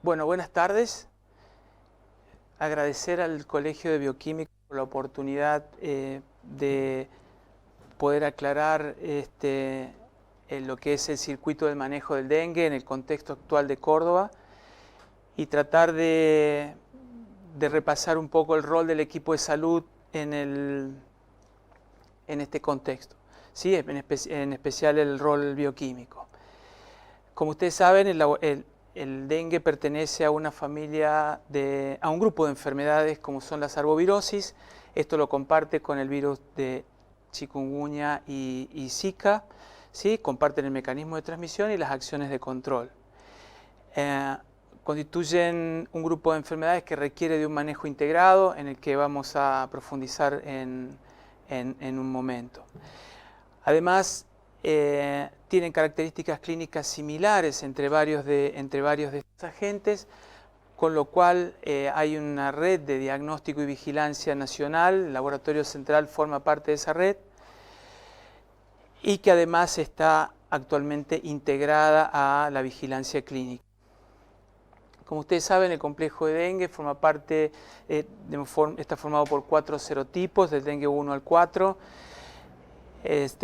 Bueno, buenas tardes. Agradecer al Colegio de Bioquímicos por la oportunidad de poder aclarar lo que es el circuito del manejo del dengue en el contexto actual de Córdoba y tratar de repasar un poco el rol del equipo de salud en este contexto, ¿sí? En especial el rol bioquímico. Como ustedes saben, el dengue pertenece a una familia, a un grupo de enfermedades como son las arbovirosis. Esto lo comparte con el virus de chikungunya y Zika, ¿sí? Comparten el mecanismo de transmisión y las acciones de control. Constituyen un grupo de enfermedades que requiere de un manejo integrado, en el que vamos a profundizar en un momento. Además, tienen características clínicas similares entre varios de estos agentes, con lo cual hay una red de diagnóstico y vigilancia nacional. El Laboratorio Central forma parte de esa red y que además está actualmente integrada a la vigilancia clínica. Como ustedes saben, el complejo de dengue forma parte, está formado por 4 serotipos, del dengue 1 al 4.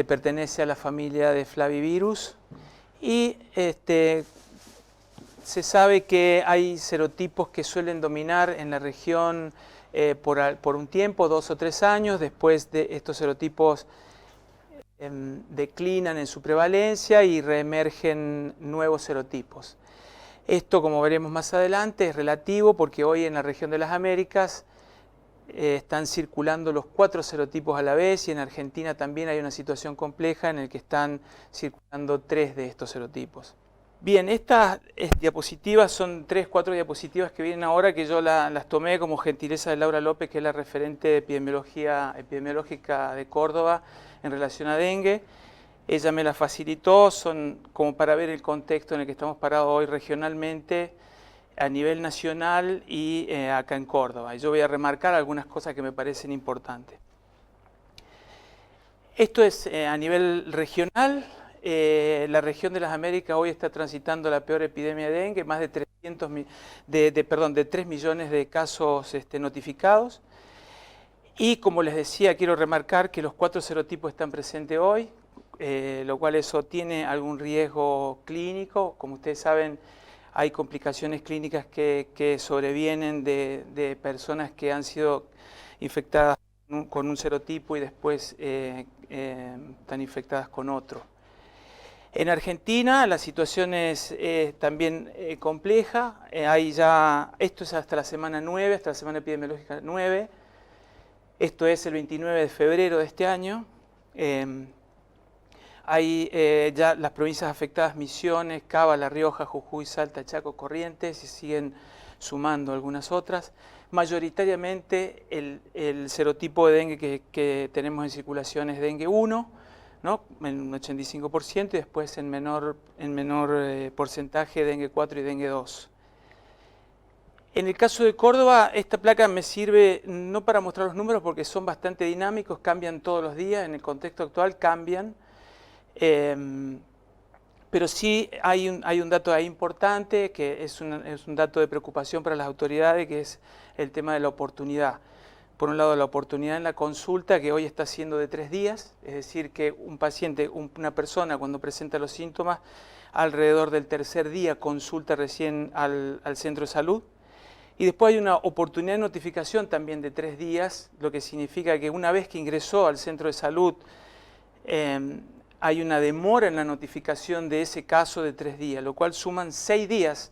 Pertenece a la familia de Flavivirus y se sabe que hay serotipos que suelen dominar en la región por un tiempo, 2 o 3 años. Después de estos serotipos declinan en su prevalencia y reemergen nuevos serotipos. Esto, como veremos más adelante, es relativo porque hoy en la región de las Américas están circulando los 4 serotipos a la vez, y en Argentina también hay una situación compleja en la que están circulando 3 de estos serotipos. Bien, estas diapositivas son 3-4 diapositivas que vienen ahora, que yo las tomé como gentileza de Laura López, que es la referente de epidemiológica de Córdoba en relación a dengue. Ella me las facilitó, son como para ver el contexto en el que estamos parados hoy regionalmente, a nivel nacional y acá en Córdoba. Y yo voy a remarcar algunas cosas que me parecen importantes. Esto es a nivel regional. La región de las Américas hoy está transitando la peor epidemia de dengue, más de 3 millones de casos notificados. Y como les decía, quiero remarcar que los 4 serotipos están presentes hoy, lo cual eso tiene algún riesgo clínico. Como ustedes saben, hay complicaciones clínicas que sobrevienen de personas que han sido infectadas con un serotipo y después están infectadas con otro. En Argentina la situación es también compleja. Esto es hasta la semana 9, hasta la semana epidemiológica 9. Esto es el 29 de febrero de este año. Hay ya las provincias afectadas: Misiones, Cava, La Rioja, Jujuy, Salta, Chaco, Corrientes, y siguen sumando algunas otras. Mayoritariamente el serotipo de dengue que tenemos en circulación es dengue 1, ¿no? En un 85%, y después en menor porcentaje dengue 4 y dengue 2. En el caso de Córdoba, esta placa me sirve no para mostrar los números porque son bastante dinámicos, cambian todos los días, en el contexto actual cambian. Pero sí hay un dato ahí importante, que es un dato de preocupación para las autoridades, que es el tema de la oportunidad. Por un lado, la oportunidad en la consulta, que hoy está siendo de 3 días, es decir, que un paciente, una persona, cuando presenta los síntomas, alrededor del 3er día consulta recién al centro de salud. Y después hay una oportunidad de notificación también de 3 días, lo que significa que una vez que ingresó al centro de salud, hay una demora en la notificación de ese caso de 3 días, lo cual suman 6 días.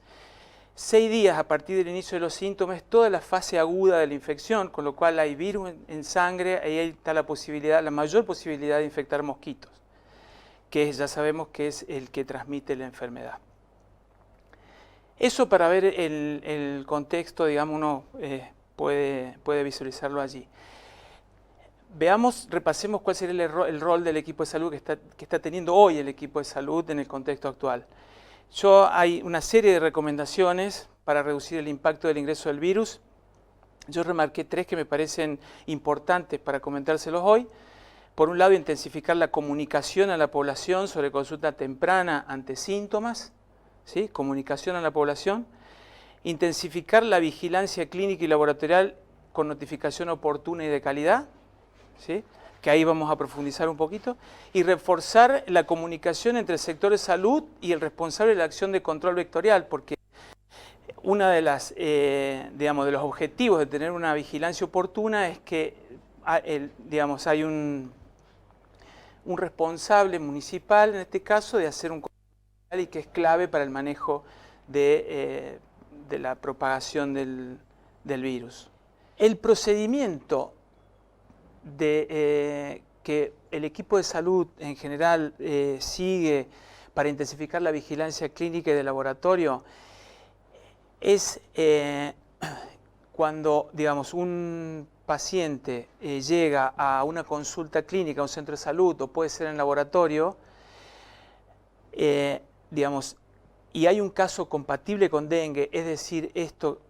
6 días a partir del inicio de los síntomas, toda la fase aguda de la infección, con lo cual hay virus en sangre, ahí está la mayor posibilidad de infectar mosquitos, que ya sabemos que es el que transmite la enfermedad. Eso para ver el contexto, digamos, uno puede visualizarlo allí. Repasemos cuál sería el rol del equipo de salud que está teniendo hoy el equipo de salud en el contexto actual. Hay una serie de recomendaciones para reducir el impacto del ingreso del virus. Yo remarqué 3 que me parecen importantes para comentárselos hoy. Por un lado, intensificar la comunicación a la población sobre consulta temprana ante síntomas, ¿sí? Comunicación a la población. intensificar la vigilancia clínica y laboratorial con notificación oportuna y de calidad, ¿sí?, que ahí vamos a profundizar un poquito, y reforzar la comunicación entre el sector de salud y el responsable de la acción de control vectorial, porque uno de de los objetivos de tener una vigilancia oportuna es que hay un responsable municipal, en este caso, de hacer un control y que es clave para el manejo de la propagación del virus. El procedimiento que el equipo de salud en general sigue para intensificar la vigilancia clínica y de laboratorio es cuando, digamos, un paciente llega a una consulta clínica, a un centro de salud, o puede ser en laboratorio, digamos, y hay un caso compatible con dengue, es decir,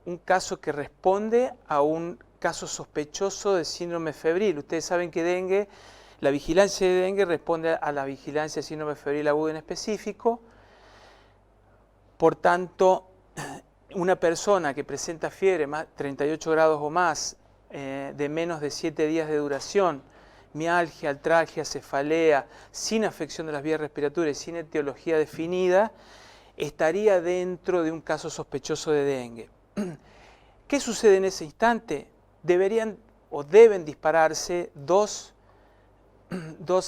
un caso que responde a un caso sospechoso de síndrome febril. Ustedes saben que dengue, la vigilancia de dengue responde a la vigilancia de síndrome febril agudo en específico. Por tanto, una persona que presenta fiebre, 38 grados o más, de menos de 7 días de duración, mialgia, artralgia, cefalea, sin afección de las vías respiratorias, sin etiología definida, estaría dentro de un caso sospechoso de dengue. ¿Qué sucede en ese instante? Deberían o deben dispararse dos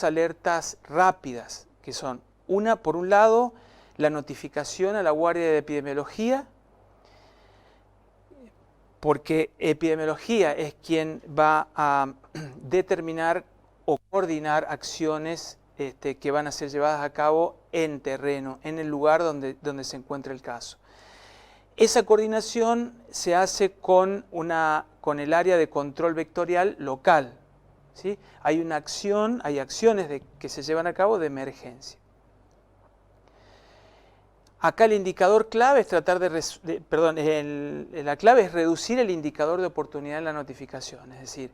alertas rápidas, que son, una, por un lado, la notificación a la Guardia de Epidemiología, porque epidemiología es quien va a determinar o coordinar acciones que van a ser llevadas a cabo en terreno, en el lugar donde se encuentra el caso. Esa coordinación se hace con el área de control vectorial local, ¿sí? Hay acciones que se llevan a cabo de emergencia. Acá el indicador clave es la clave es reducir el indicador de oportunidad en la notificación, es decir,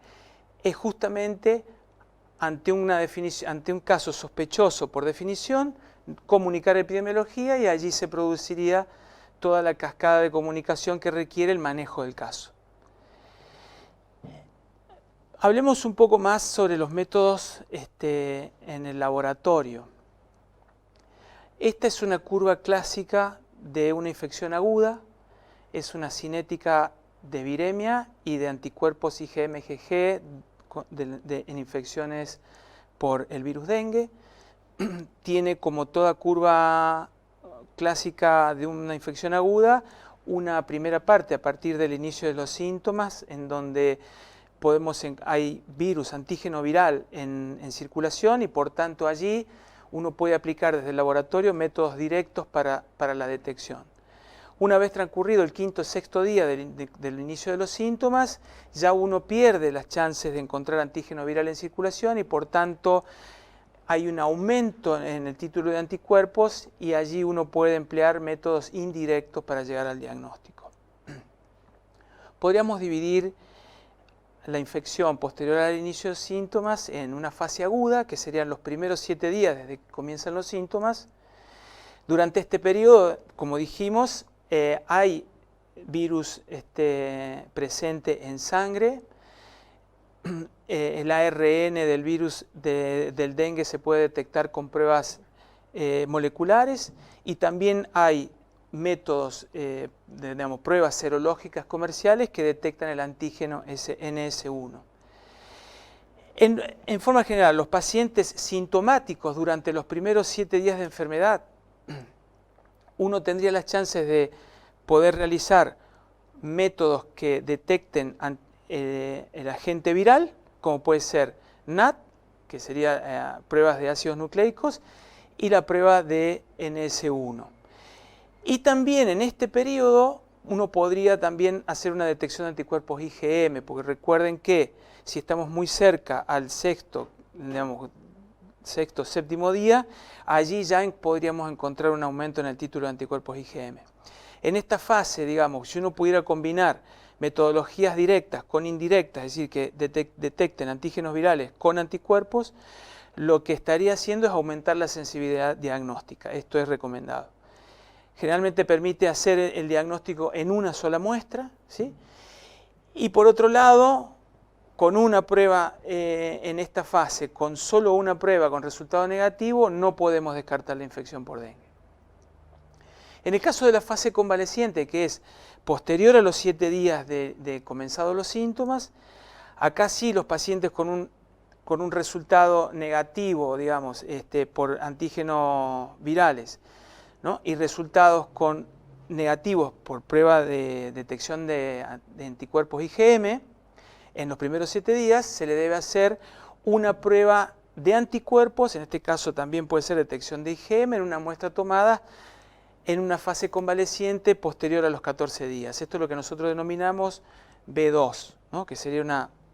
es justamente ante un caso sospechoso por definición, comunicar epidemiología y allí se produciría toda la cascada de comunicación que requiere el manejo del caso. Hablemos un poco más sobre los métodos en el laboratorio. Esta es una curva clásica de una infección aguda, es una cinética de viremia y de anticuerpos IgM-IgG en infecciones por el virus dengue. Tiene, como toda curva clásica de una infección aguda, una primera parte a partir del inicio de los síntomas, en donde hay virus, antígeno viral en circulación, y por tanto allí uno puede aplicar desde el laboratorio métodos directos para la detección. Una vez transcurrido el quinto o sexto día del inicio de los síntomas, ya uno pierde las chances de encontrar antígeno viral en circulación y por tanto hay un aumento en el título de anticuerpos y allí uno puede emplear métodos indirectos para llegar al diagnóstico. Podríamos dividir la infección posterior al inicio de los síntomas en una fase aguda, que serían los primeros 7 días desde que comienzan los síntomas. Durante este periodo, como dijimos, hay virus presente en sangre. El ARN del virus del dengue se puede detectar con pruebas moleculares y también hay métodos, pruebas serológicas comerciales que detectan el antígeno NS1. En forma general, los pacientes sintomáticos durante los primeros 7 días de enfermedad, uno tendría las chances de poder realizar métodos que detecten el agente viral, como puede ser NAT, que sería pruebas de ácidos nucleicos, y la prueba de NS1. Y también en este periodo uno podría también hacer una detección de anticuerpos IgM, porque recuerden que si estamos muy cerca al sexto, séptimo día, allí ya podríamos encontrar un aumento en el título de anticuerpos IgM. En esta fase, si uno pudiera combinar metodologías directas con indirectas, es decir, que detecten antígenos virales con anticuerpos, lo que estaría haciendo es aumentar la sensibilidad diagnóstica. Esto es recomendado. generalmente permite hacer el diagnóstico en una sola muestra, ¿sí? Y por otro lado, con una prueba en esta fase, con solo una prueba con resultado negativo, no podemos descartar la infección por dengue. En el caso de la fase convaleciente, que es posterior a los 7 días de comenzados los síntomas, acá sí los pacientes con un resultado negativo, digamos, por antígenos virales, ¿no? Y resultados negativos por prueba de detección de anticuerpos IgM, en los primeros 7 días se le debe hacer una prueba de anticuerpos, en este caso también puede ser detección de IgM, en una muestra tomada en una fase convaleciente posterior a los 14 días. Esto es lo que nosotros denominamos B2, ¿no? Que sería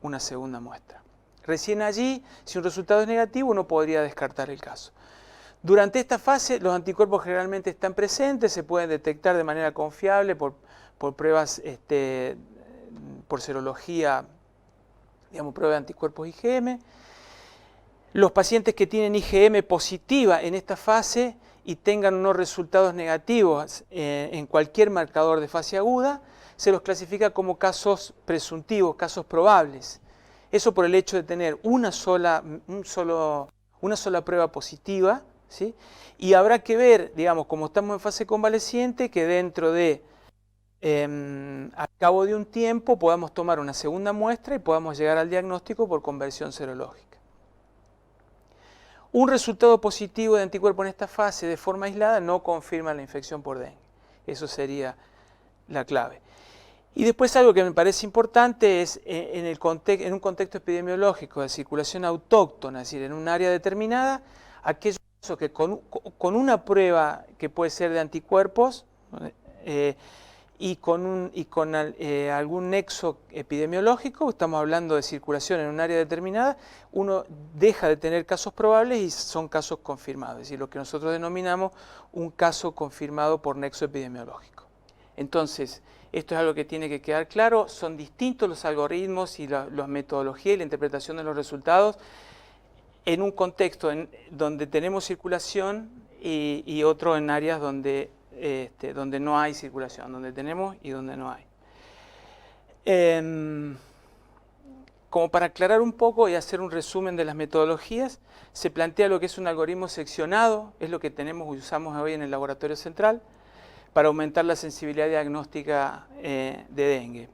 una segunda muestra. Recién allí, si un resultado es negativo, uno podría descartar el caso. Durante esta fase, los anticuerpos generalmente están presentes, se pueden detectar de manera confiable por pruebas, por serología, digamos, prueba de anticuerpos IgM. Los pacientes que tienen IgM positiva en esta fase y tengan unos resultados negativos en cualquier marcador de fase aguda, se los clasifica como casos presuntivos, casos probables. Eso por el hecho de tener una sola prueba positiva, ¿sí? Y habrá que ver, digamos, como estamos en fase convaleciente, que dentro de, al cabo de un tiempo, podamos tomar una segunda muestra y podamos llegar al diagnóstico por conversión serológica. Un resultado positivo de anticuerpo en esta fase de forma aislada no confirma la infección por dengue. Eso sería la clave. Y después algo que me parece importante es en un contexto epidemiológico de circulación autóctona, es decir, en un área determinada, aquellos que con una prueba que puede ser de anticuerpos y con algún nexo epidemiológico, estamos hablando de circulación en un área determinada, uno deja de tener casos probables y son casos confirmados, es decir, lo que nosotros denominamos un caso confirmado por nexo epidemiológico. Entonces, esto es algo que tiene que quedar claro, son distintos los algoritmos y la metodología y la interpretación de los resultados en un contexto donde tenemos circulación y otro en áreas donde no hay circulación, donde tenemos y donde no hay. Como para aclarar un poco y hacer un resumen de las metodologías, se plantea lo que es un algoritmo seccionado, es lo que tenemos y usamos hoy en el laboratorio central, para aumentar la sensibilidad diagnóstica de dengue.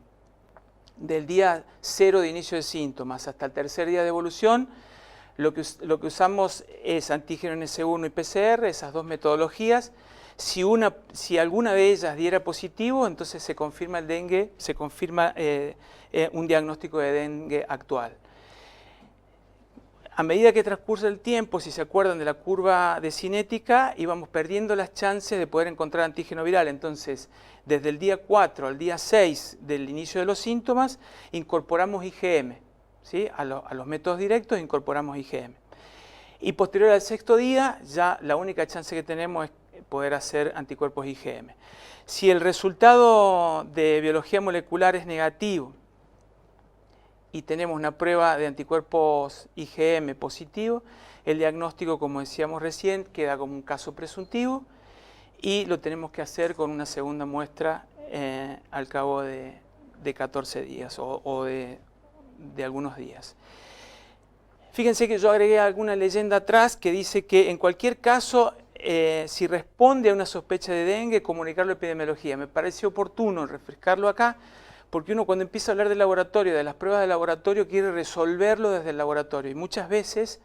Del día 0 de inicio de síntomas hasta el tercer día de evolución, lo que usamos es antígeno NS1 y PCR, esas dos metodologías. Si alguna de ellas diera positivo, entonces se confirma el dengue, se confirma un diagnóstico de dengue actual. A medida que transcurre el tiempo, si se acuerdan de la curva de cinética, íbamos perdiendo las chances de poder encontrar antígeno viral. Entonces, desde el día 4 al día 6 del inicio de los síntomas, incorporamos IgM. ¿Sí? A los métodos directos incorporamos IgM. Y posterior al 6º día, ya la única chance que tenemos es poder hacer anticuerpos IgM. Si el resultado de biología molecular es negativo y tenemos una prueba de anticuerpos IgM positivo, el diagnóstico, como decíamos recién, queda como un caso presuntivo y lo tenemos que hacer con una segunda muestra al cabo de 14 días o de algunos días. Fíjense que yo agregué alguna leyenda atrás que dice que en cualquier caso, si responde a una sospecha de dengue, comunicarlo a epidemiología. Me parece oportuno refrescarlo acá, porque uno cuando empieza a hablar del laboratorio, de las pruebas de laboratorio, quiere resolverlo desde el laboratorio. Y muchas veces,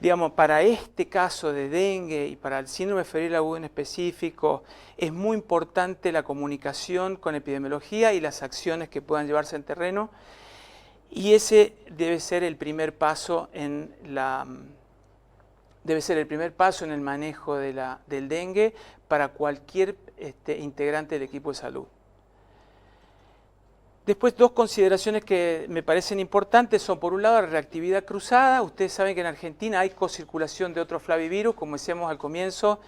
digamos, para este caso de dengue y para el síndrome febril agudo en específico, es muy importante la comunicación con epidemiología y las acciones que puedan llevarse en terreno. Y ese debe ser el primer paso en el manejo del dengue para cualquier integrante del equipo de salud. Después, dos consideraciones que me parecen importantes son, por un lado, la reactividad cruzada. Ustedes saben que en Argentina hay cocirculación de otros flavivirus, como decíamos al comienzo.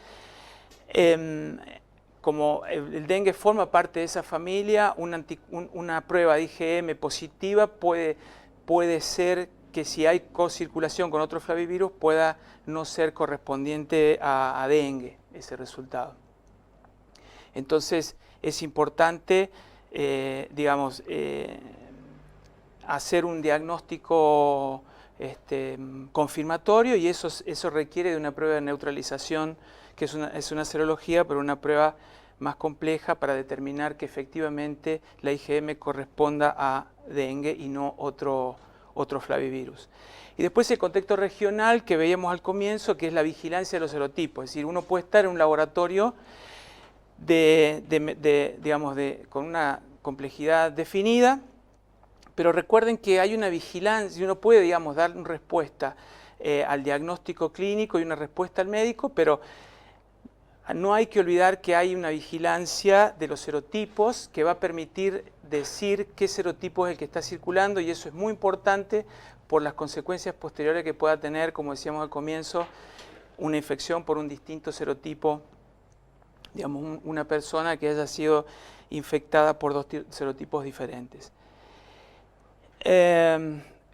Como el dengue forma parte de esa familia, una prueba de IgM positiva puede ser que si hay cocirculación con otro flavivirus pueda no ser correspondiente a dengue, ese resultado. Entonces es importante, digamos, hacer un diagnóstico confirmatorio, y eso requiere de una prueba de neutralización, que es una serología, pero una prueba más compleja para determinar que efectivamente la IgM corresponda a dengue y no otro flavivirus. Y después el contexto regional que veíamos al comienzo, que es la vigilancia de los serotipos. Es decir, uno puede estar en un laboratorio con una complejidad definida, pero recuerden que hay una vigilancia, y uno puede, digamos, dar una respuesta al diagnóstico clínico y una respuesta al médico, pero no hay que olvidar que hay una vigilancia de los serotipos que va a permitir decir qué serotipo es el que está circulando, y eso es muy importante por las consecuencias posteriores que pueda tener, como decíamos al comienzo, una infección por un distinto serotipo, digamos, una persona que haya sido infectada por dos serotipos diferentes.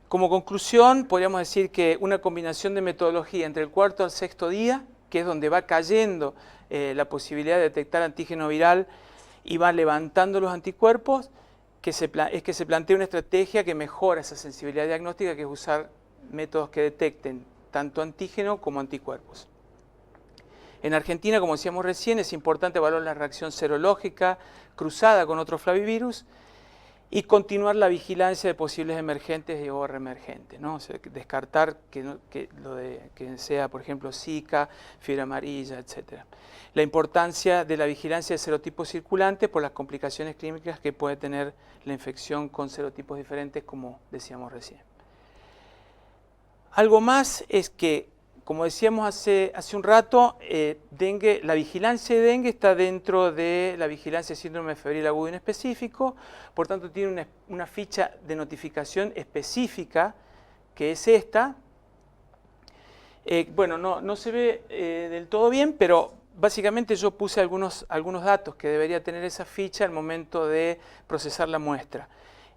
Como conclusión, podríamos decir que una combinación de metodología entre el cuarto al sexto día, que es donde va cayendo la posibilidad de detectar antígeno viral y va levantando los anticuerpos, es que se plantea una estrategia que mejora esa sensibilidad diagnóstica, que es usar métodos que detecten tanto antígeno como anticuerpos. En Argentina, como decíamos recién, es importante evaluar la reacción serológica cruzada con otro flavivirus y continuar la vigilancia de posibles emergentes o reemergentes, ¿no? O sea, descartar que sea, por ejemplo, Zika, fiebre amarilla, etc. La importancia de la vigilancia de serotipos circulantes por las complicaciones clínicas que puede tener la infección con serotipos diferentes, como decíamos recién. Algo más es que, como decíamos hace un rato, la vigilancia de dengue está dentro de la vigilancia de síndrome febril agudo inespecífico, por tanto tiene una ficha de notificación específica, que es esta. Bueno, no se ve del todo bien, pero básicamente yo puse algunos datos que debería tener esa ficha al momento de procesar la muestra.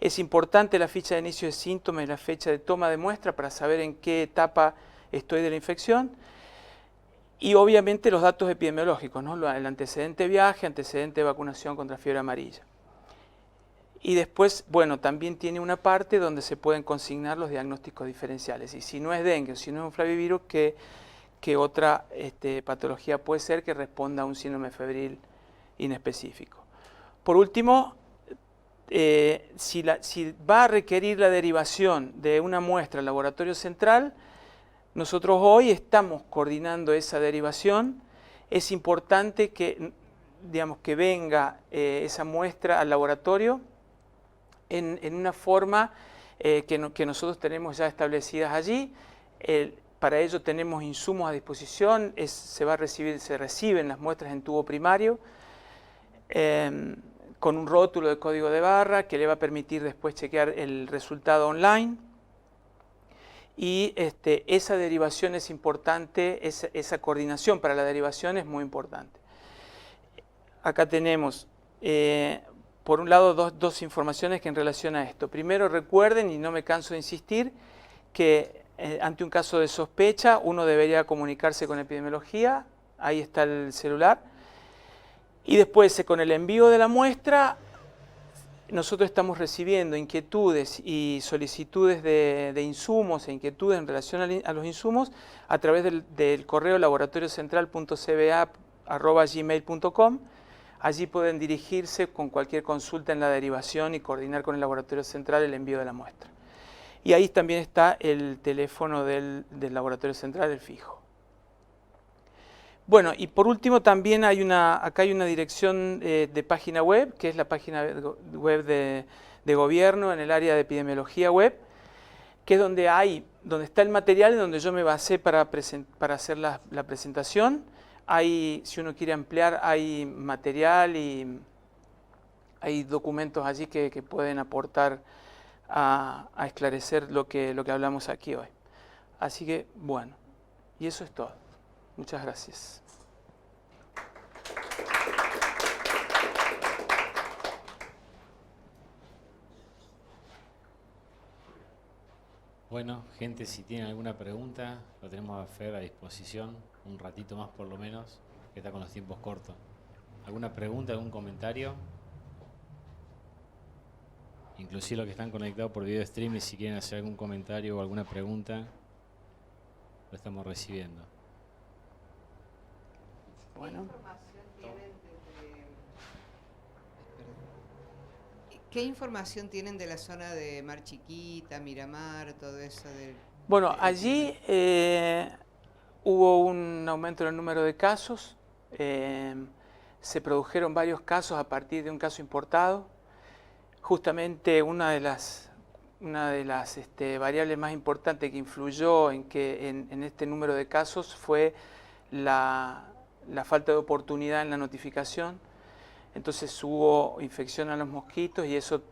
Es importante la ficha de inicio de síntomas y la fecha de toma de muestra para saber en qué etapa estoy de la infección, y obviamente los datos epidemiológicos, ¿no? El antecedente de viaje, antecedente de vacunación contra fiebre amarilla. Y después, bueno, también tiene una parte donde se pueden consignar los diagnósticos diferenciales, y si no es dengue o si no es un flavivirus, ¿qué otra patología puede ser que responda a un síndrome febril inespecífico? Por último, si va a requerir la derivación de una muestra al laboratorio central, nosotros hoy estamos coordinando esa derivación. Es importante que venga esa muestra al laboratorio en una forma que nosotros tenemos ya establecidas allí. Para ello tenemos insumos a disposición, se reciben las muestras en tubo primario, con un rótulo de código de barra que le va a permitir después chequear el resultado online. Y esa derivación es importante, esa coordinación para la derivación es muy importante. Acá tenemos, por un lado, dos informaciones que en relación a esto. Primero, recuerden, y no me canso de insistir, que ante un caso de sospecha uno debería comunicarse con epidemiología, ahí está el celular, y después con el envío de la muestra, nosotros estamos recibiendo inquietudes y solicitudes de insumos e inquietudes en relación a los insumos a través del correo laboratoriocentral.cba@gmail.com. Allí pueden dirigirse con cualquier consulta en la derivación y coordinar con el laboratorio central el envío de la muestra. Y ahí también está el teléfono del laboratorio central, el fijo. Bueno, y por último también acá hay una dirección de página web, que es la página web de gobierno en el área de epidemiología web, que es donde está el material y donde yo me basé para hacer la presentación. Si uno quiere ampliar, hay material y hay documentos allí que pueden aportar a esclarecer lo que hablamos aquí hoy. Así que, bueno, y eso es todo. Muchas gracias. Bueno, gente, si tienen alguna pregunta, lo tenemos a Fer a disposición, un ratito más por lo menos, que está con los tiempos cortos. ¿Alguna pregunta, algún comentario? Inclusive los que están conectados por video streaming, si quieren hacer algún comentario o alguna pregunta, lo estamos recibiendo. Bueno. ¿Qué información tienen de la zona de Mar Chiquita, Miramar, todo eso? Bueno, allí hubo un aumento en el número de casos. Se produjeron varios casos a partir de un caso importado. Justamente una de las variables más importantes que influyó en este número de casos fue la falta de oportunidad en la notificación. Entonces hubo infección a los mosquitos y eso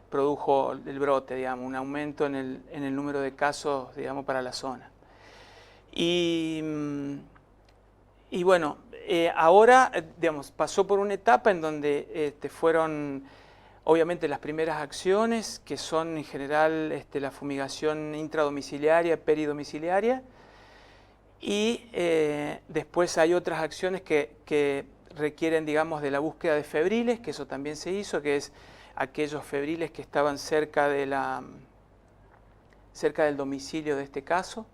produjo el brote, digamos, un aumento en el número de casos, digamos, para la zona. Y bueno, ahora, digamos, pasó por una etapa en donde fueron, obviamente, las primeras acciones, que son en general la fumigación intradomiciliaria, peridomiciliaria, y después hay otras acciones que requieren, digamos, de la búsqueda de febriles, que eso también se hizo, que es aquellos febriles que estaban cerca del domicilio de este caso.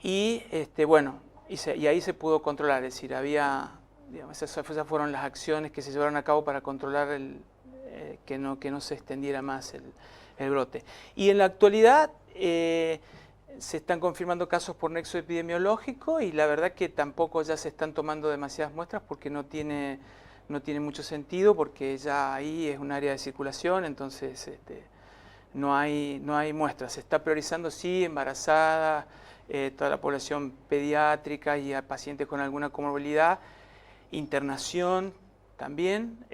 Y bueno, y ahí se pudo controlar, es decir, había, digamos, esas fueron las acciones que se llevaron a cabo para controlar que no se extendiera más el brote. Y en la actualidad se están confirmando casos por nexo epidemiológico y la verdad que tampoco ya se están tomando demasiadas muestras porque no tiene mucho sentido, porque ya ahí es un área de circulación, entonces no hay muestras. Se está priorizando, sí, embarazadas, toda la población pediátrica y a pacientes con alguna comorbilidad, internación también.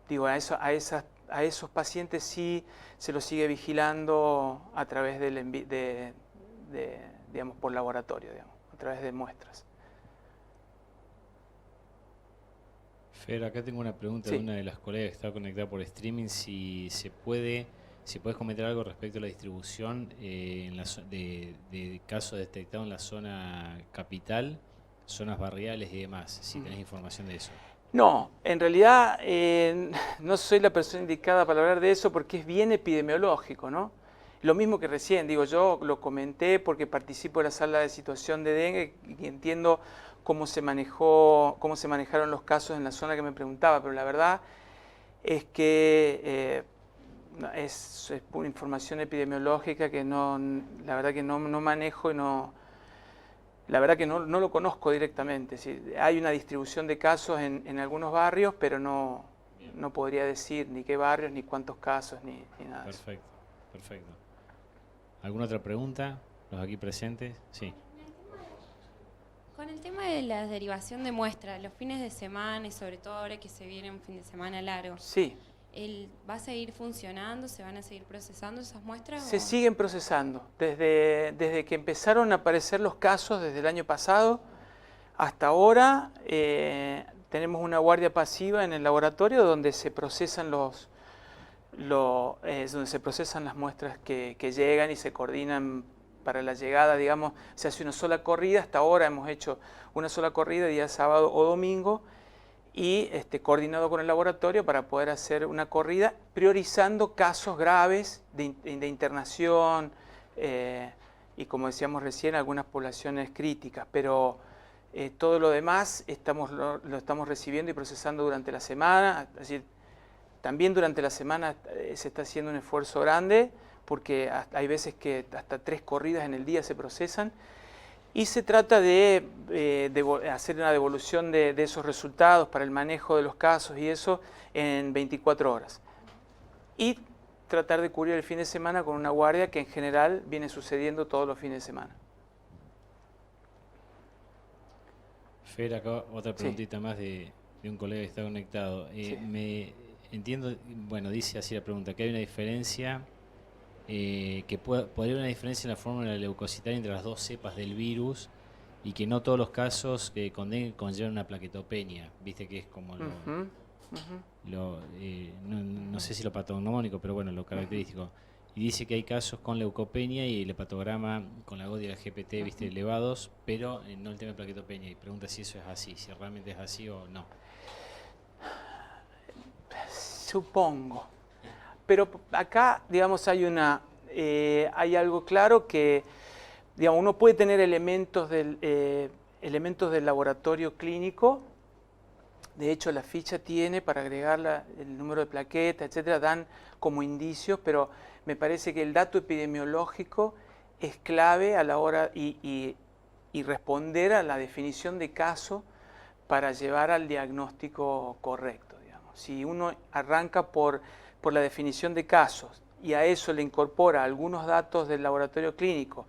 Digo, a esos pacientes sí se los sigue vigilando a través digamos, por laboratorio, digamos, a través de muestras. Fer, acá tengo una pregunta de una de las colegas que está conectada por streaming, si puedes comentar algo respecto a la distribución de casos detectados en la zona capital, zonas barriales y demás, si tenés información de eso. No, en realidad no soy la persona indicada para hablar de eso porque es bien epidemiológico, ¿no? Lo mismo que recién, digo, yo lo comenté porque participo de la sala de situación de dengue y entiendo cómo se manejaron los casos en la zona que me preguntaba, pero la verdad es que es pura información epidemiológica que la verdad que no manejo y la verdad que no lo conozco directamente. ¿Sí? Hay una distribución de casos en algunos barrios, pero no podría decir ni qué barrios, ni cuántos casos, ni nada. Perfecto, perfecto. ¿Alguna otra pregunta? ¿Los aquí presentes? Sí. Con el tema de la derivación de muestras, los fines de semana y sobre todo ahora que se viene un fin de semana largo. Sí. ¿Va a seguir funcionando? ¿Se van a seguir procesando esas muestras? Se siguen procesando. Desde que empezaron a aparecer los casos, desde el año pasado hasta ahora, tenemos una guardia pasiva en el laboratorio donde se procesan las muestras que llegan y se coordinan para la llegada, digamos. Se hace una sola corrida. Hasta ahora hemos hecho una sola corrida día sábado o domingo, y coordinado con el laboratorio para poder hacer una corrida priorizando casos graves de internación y, como decíamos recién, algunas poblaciones críticas, pero todo lo demás lo estamos recibiendo y procesando durante la semana. Es decir, también durante la semana se está haciendo un esfuerzo grande porque hay veces que hasta 3 corridas en el día se procesan. Y se trata de hacer una devolución de esos resultados para el manejo de los casos y eso en 24 horas. Y tratar de cubrir el fin de semana con una guardia que en general viene sucediendo todos los fines de semana. Fer, acá otra preguntita más de un colega que está conectado. Me entiendo, bueno, dice así la pregunta, que hay una diferencia... podría haber una diferencia en la fórmula leucocitaria entre las dos cepas del virus y que no todos los casos con dengue conllevan una plaquetopenia, viste que es como no sé si lo patognomónico, pero bueno, lo característico. y dice que hay casos con leucopenia y el hepatograma con la GOD y la GPT, viste, elevados, pero no el tema de plaquetopenia. Y pregunta si eso es así, si realmente es así o no. Supongo. Pero acá, digamos, hay algo claro que, digamos, uno puede tener elementos del laboratorio clínico. De hecho, la ficha tiene, para agregar el número de plaquetas, etcétera, dan como indicios, pero me parece que el dato epidemiológico es clave a la hora y responder a la definición de caso para llevar al diagnóstico correcto, digamos. Si uno arranca por la definición de casos y a eso le incorpora algunos datos del laboratorio clínico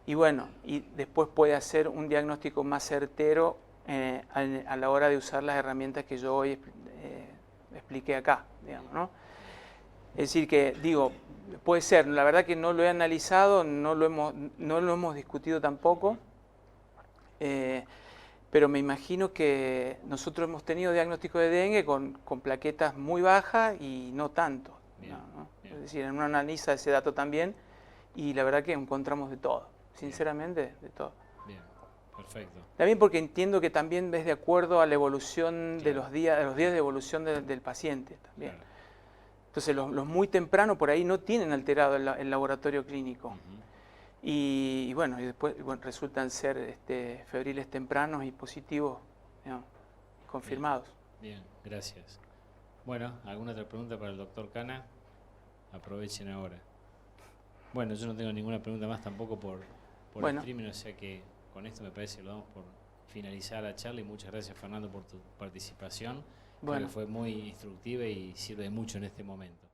y bueno, y después puede hacer un diagnóstico más certero a la hora de usar las herramientas que yo hoy expliqué acá, digamos, ¿no? Es decir que, digo, puede ser, la verdad que no lo he analizado, no lo hemos discutido tampoco, pero me imagino que nosotros hemos tenido diagnóstico de dengue con plaquetas muy bajas y no tanto, Bien, ¿no? bien. Es decir, uno analiza ese dato también y la verdad que encontramos de todo, sinceramente de todo. Bien, perfecto. También porque entiendo que también es de acuerdo a la evolución de Claro. los días de evolución del paciente también. Claro. Entonces los muy tempranos por ahí no tienen alterado el laboratorio clínico. Ujú. Y bueno, y después resultan ser febriles tempranos y positivos, digamos, confirmados. Bien, gracias. Bueno, ¿alguna otra pregunta para el doctor Cana? Aprovechen ahora. Bueno, yo no tengo ninguna pregunta más tampoco por Bueno. streaming, o sea que con esto me parece que lo damos por finalizar la charla y muchas gracias, Fernando, por tu participación. Creo Bueno. que fue muy instructiva y sirve mucho en este momento.